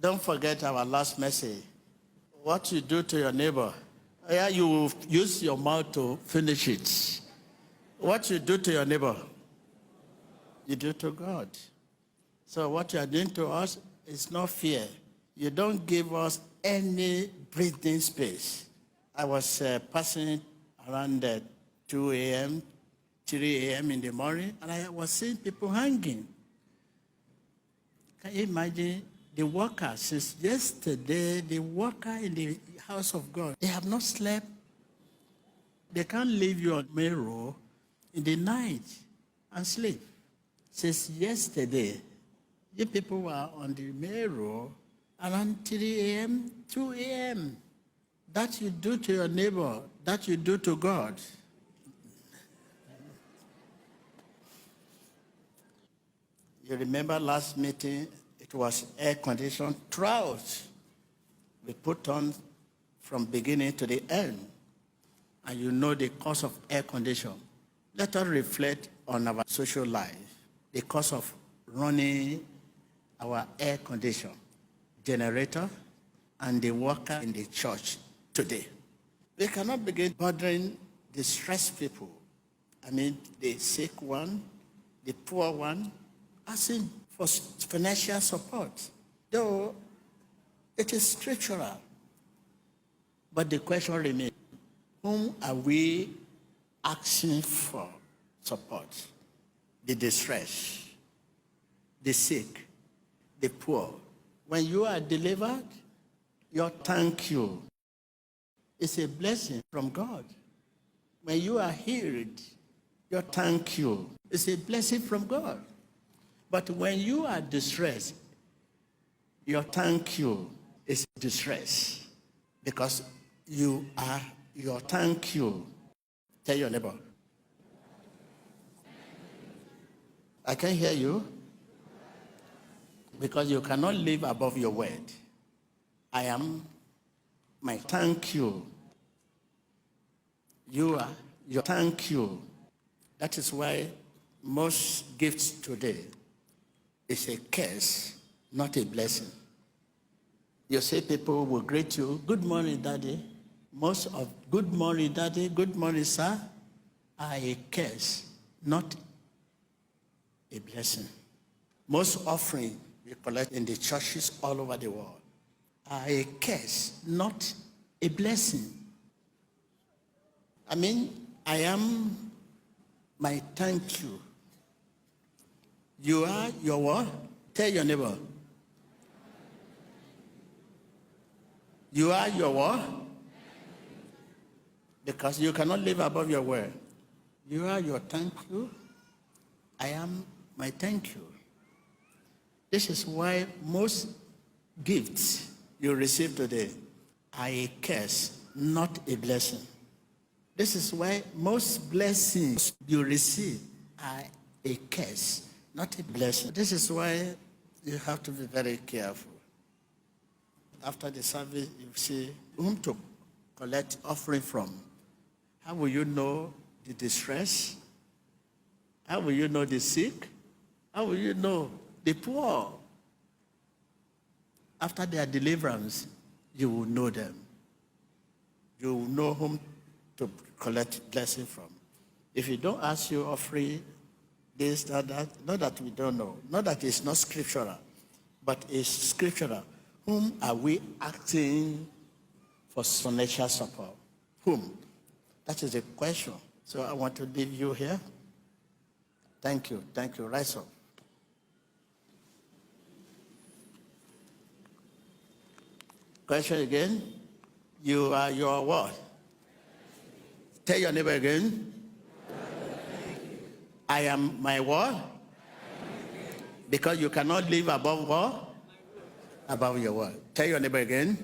Don't forget our last message. What you do to your neighbor, yeah, you use your mouth to finish it. What you do to your neighbor, you do to God. So what you are doing to us is not fear. You don't give us any breathing space. I was passing around 2 a.m., 3 a.m. in the morning, and I was seeing people hanging. Can you imagine the workers? Since yesterday, the worker in the house of God, they have not slept. They can't leave you on main road in the night and sleep. Since yesterday, you people were on the main road around 3 a.m., 2 a.m. That you do to your neighbor, that you do to God. You remember last meeting, it was air conditioned throughout. We put on from beginning to the end. And you know the cost of air condition. Let us reflect on our social life, the cost of running our air condition, generator, and the worker in the church today. We cannot begin bothering the stressed people. I mean, the sick one, the poor one, asking for financial support. Though it is scriptural. But the question remains, whom are we asking for support? The distressed, the sick, the poor. When you are delivered, your thank you is a blessing from God. When you are healed, your thank you is a blessing from God. But when you are distressed, your thank you is distress. Because you are your thank you. Tell your neighbor. I can hear you. Because you cannot live above your word. I am my thank you. You are your thank you. That is why most gifts today is a curse, not a blessing. You say people will greet you, good morning, daddy. Most of good morning, daddy, good morning, sir, are a curse, not a blessing. Most offering we collect in the churches all over the world are a curse, not a blessing. I mean, I am my thank you. You are your what? Tell your neighbor. You are your what? Because you cannot live above your word. You are your thank you. I am my thank you. This is why most gifts you receive today are a curse, not a blessing. This is why most blessings you receive are a curse, not a blessing. This is why you have to be very careful. After the service, you see whom to collect offering from. How will you know the distress? How will you know the sick? How will you know the poor? After their deliverance, you will know them. You will know whom to collect blessing from. If you don't ask you offering this, that, not that we don't know, not that it's not scriptural, but it's scriptural. Whom are we asking for financial support? Whom? That is the question. So I want to leave you here. Thank you. Thank you. Rise up. Question again. You are your what? Tell your neighbor again. I am my what? Because you cannot live above what? Above your word. Tell your neighbor again.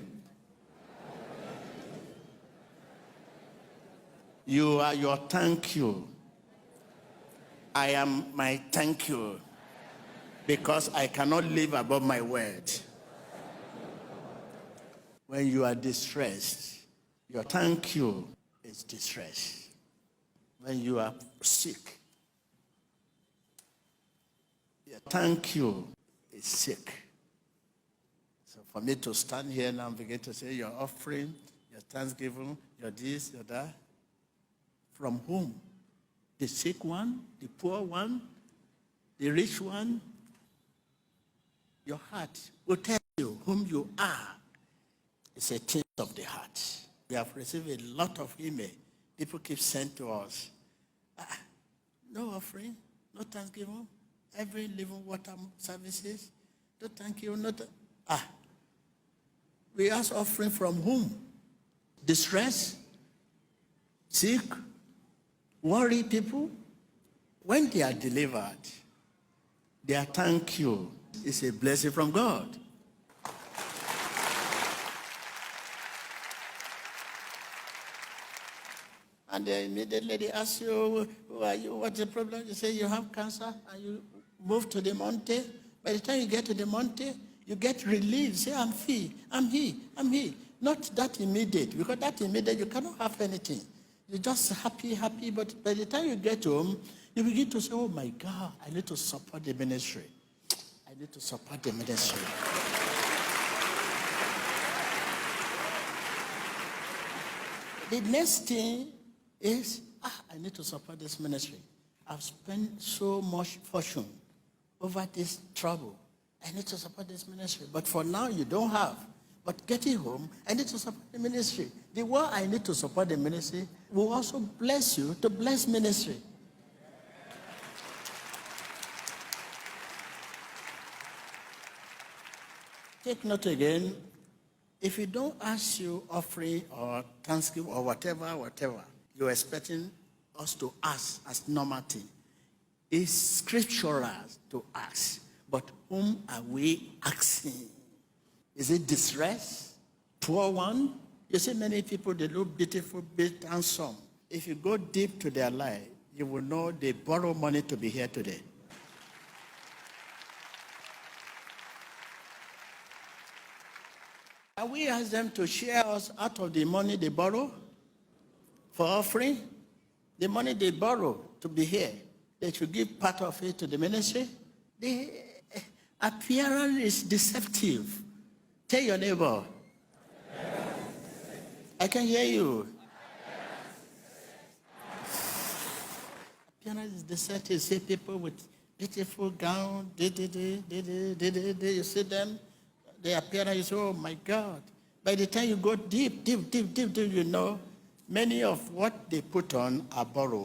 You are your thank you. I am my thank you. Because I cannot live above my word. When you are distressed, your thank you is distress. When you are sick, your thank you is sick. So for me to stand here now and begin to say your offering, your thanksgiving, your this, your that, from whom? The sick one, the poor one, the rich one? Your heart will tell you whom you are. It's a thing of the heart. We have received a lot of email. People keep sending to us. No offering, no thanksgiving. Every living water services, no thank you, not. We ask offering from whom? Distress, sick, worried people. When they are delivered, their thank you is a blessing from God. And they immediately ask you, who are you? What's the problem? You say you have cancer and you move to the mountain. By the time you get to the mountain, you get relief. Say, I'm free, I'm here, I'm here. Not that immediate, because that immediate, you cannot have anything. You're just happy, but by the time you get home, you begin to say, oh my God, I need to support the ministry. I need to support the ministry. The next thing is, I need to support this ministry. I've spent so much fortune over this trouble. I need to support this ministry. But for now, you don't have. But getting home, I need to support the ministry. The word I need to support the ministry will also bless you to bless ministry. Take note again, if you don't ask you offering or thanksgiving or whatever, you're expecting us to ask as normal thing. It's scriptural to ask. But whom are we asking? Is it distress? Poor one? You see many people, they look beautiful, big, handsome. If you go deep to their life, you will know they borrow money to be here today. And we ask them to share us out of the money they borrow for offering. The money they borrow to be here, they should give part of it to the ministry. The appearance is deceptive. Tell your neighbor. I can hear you. Appearance is deceptive. See people with beautiful gown. You see them, the appearance is, oh my God. By the time you go deep, you know, many of what they put on are borrowed.